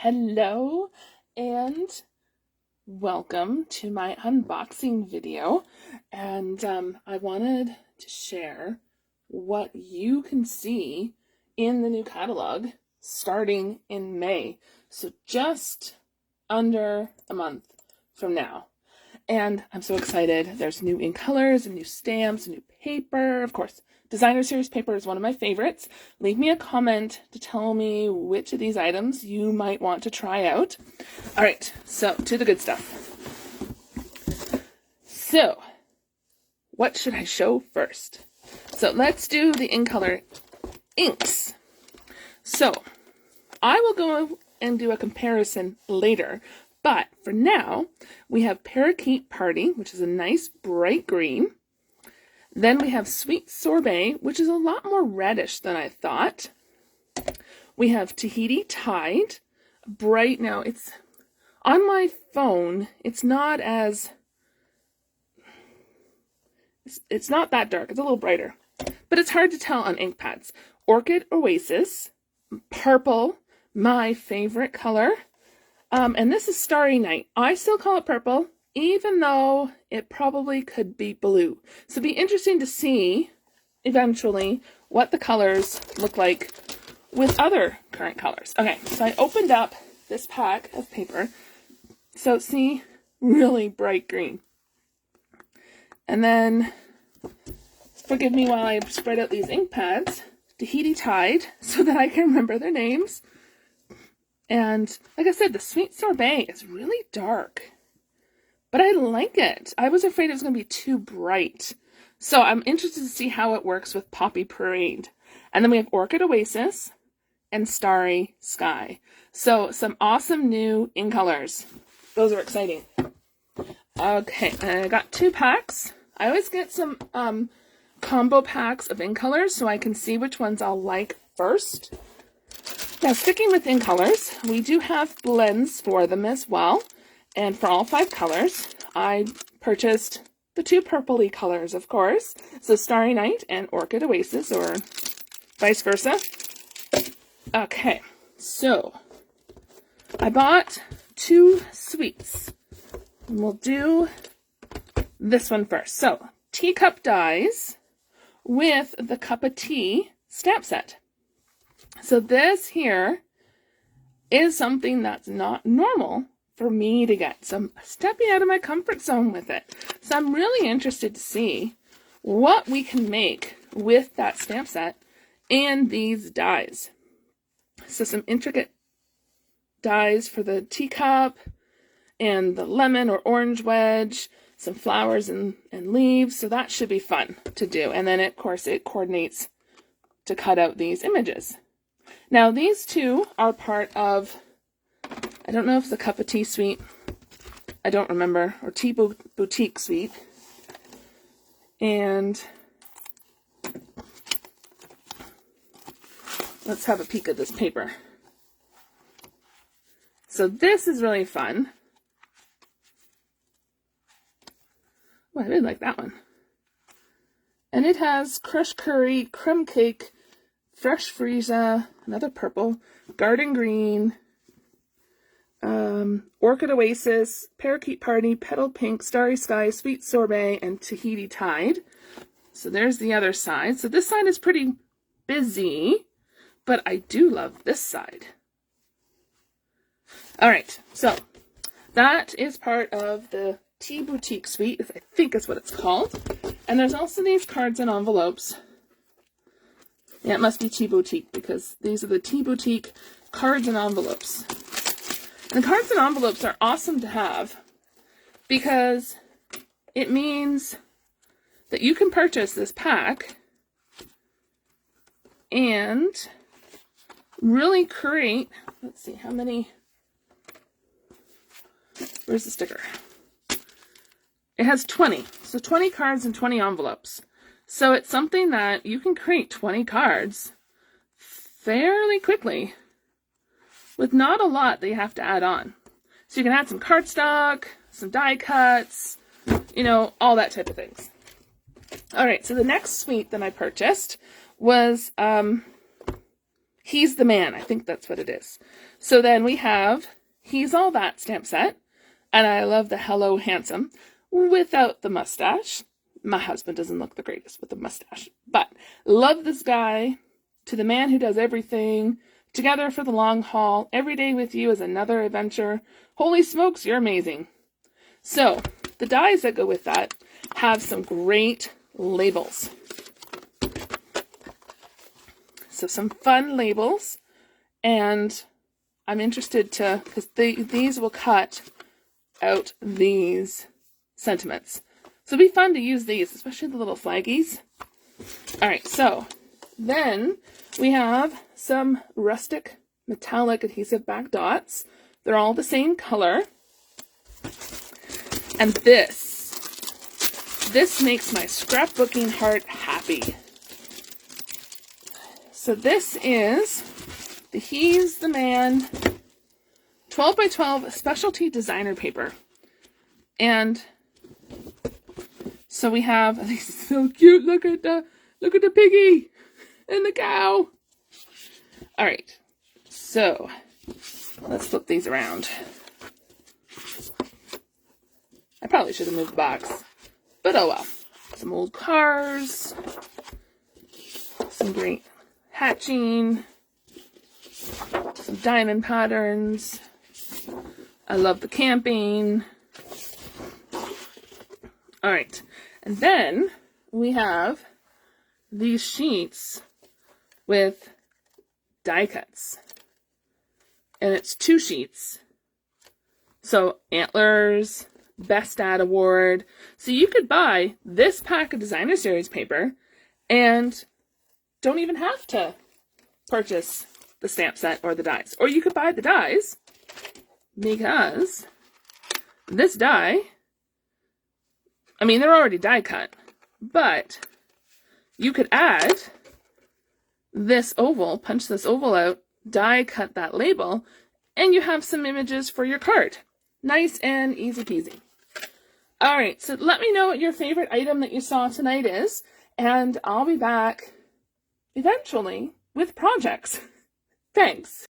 Hello and welcome to my unboxing video, and I wanted to share what you can see in the new catalog starting in May, so just under a month from now. And I'm so excited. There's new ink colors and new stamps and new paper. Of course, designer series paper is one of my favorites. Leave me a comment to tell me which of these items you might want to try out. All right, so to the good stuff. So, what should I show first? So let's do the ink color inks. So, I will go and do a comparison later. But for now, we have Parakeet Party, which is a nice bright green. Then we have Sweet Sorbet, which is a lot more reddish than I thought. We have Tahiti Tide, bright. Now, it's on my phone, it's not as, it's not that dark. It's a little brighter, but it's hard to tell on ink pads. Orchid Oasis, purple, my favorite color. And this is Starry Night. I still call it purple, even though it probably could be blue. So it'd be interesting to see, eventually, what the colors look like with other current colors. Okay, so I opened up this pack of paper. So see, really bright green. And then, forgive me while I spread out these ink pads, Tahiti Tide, so that I can remember their names. And like I said, the Sweet Sorbet is really dark, but I like it. I was afraid it was going to be too bright. So I'm interested to see how it works with Poppy Parade. And then we have Orchid Oasis and Starry Sky. So some awesome new ink colors. Those are exciting. Okay, and I got 2 packs. I always get some combo packs of ink colors so I can see which ones I'll like first. Now, sticking with ink colors, we do have blends for them as well. And for all 5 colors, I purchased the 2 purpley colors, of course. So Starry Night and Orchid Oasis, or vice versa. Okay, so I bought 2 sweets. And we'll do this one first. So, Teacup Dies with the Cup of Tea stamp set. So this here is something that's not normal for me to get. So I'm stepping out of my comfort zone with it. So I'm really interested to see what we can make with that stamp set and these dies. So some intricate dies for the teacup and the lemon or orange wedge, some flowers and leaves. So that should be fun to do. And then, of course, it coordinates to cut out these images. Now, these 2 are part of, I don't know if it's a Cup of Tea suite, I don't remember, or Tea Boutique suite. And let's have a peek at this paper. So this is really fun. Oh, I really like that one. And it has crushed curry, crumb cake, fresh freesia, another purple, garden green, Orchid Oasis, Parakeet Party, Petal Pink, Starry Sky, Sweet Sorbet, and Tahiti Tide. So there's the other side. So this side is pretty busy, but I do love this side. All right, so that is part of the Tea Boutique suite, I think is what it's called. And there's also these cards and envelopes. Yeah, it must be Tea Boutique because these are the Tea Boutique cards and envelopes. And cards and envelopes are awesome to have because it means that you can purchase this pack and really create, let's see, how many, where's the sticker? It has 20, so 20 cards and 20 envelopes. So it's something that you can create 20 cards fairly quickly with not a lot that you have to add on. So you can add some cardstock, some die cuts, you know, all that type of things. All right, so the next suite that I purchased was He's the Man. I think that's what it is. So then we have He's All That stamp set. And I love the Hello Handsome without the mustache. My husband doesn't look the greatest with the mustache. But love this guy. To the man who does everything. Together for the long haul. Every day with you is another adventure. Holy smokes, you're amazing. So the dies that go with that have some great labels. So some fun labels, and I'm interested to, because these will cut out these sentiments. So it'll be fun to use these, especially the little flaggies. All right, so then we have some Rustic metallic adhesive back dots. They're all the same color. And this makes my scrapbooking heart happy. So this is the He's the Man 12 by 12 specialty designer paper. And so we have, this is so cute. Look at the piggy and the cow. All right. So let's flip these around. I probably should have moved the box, but oh well. Some old cars, some great hatching, some diamond patterns. I love the camping. All right, and then we have these sheets with die cuts, and it's 2 sheets. So antlers, Best Ad Award. So you could buy this pack of Designer Series paper and don't even have to purchase the stamp set or the dies. Or you could buy the dies, because this die, I mean, they're already die cut, but you could add this oval, punch this oval out, die cut that label, and you have some images for your card. Nice and easy peasy. All right, so let me know what your favorite item that you saw tonight is, and I'll be back eventually with projects. Thanks.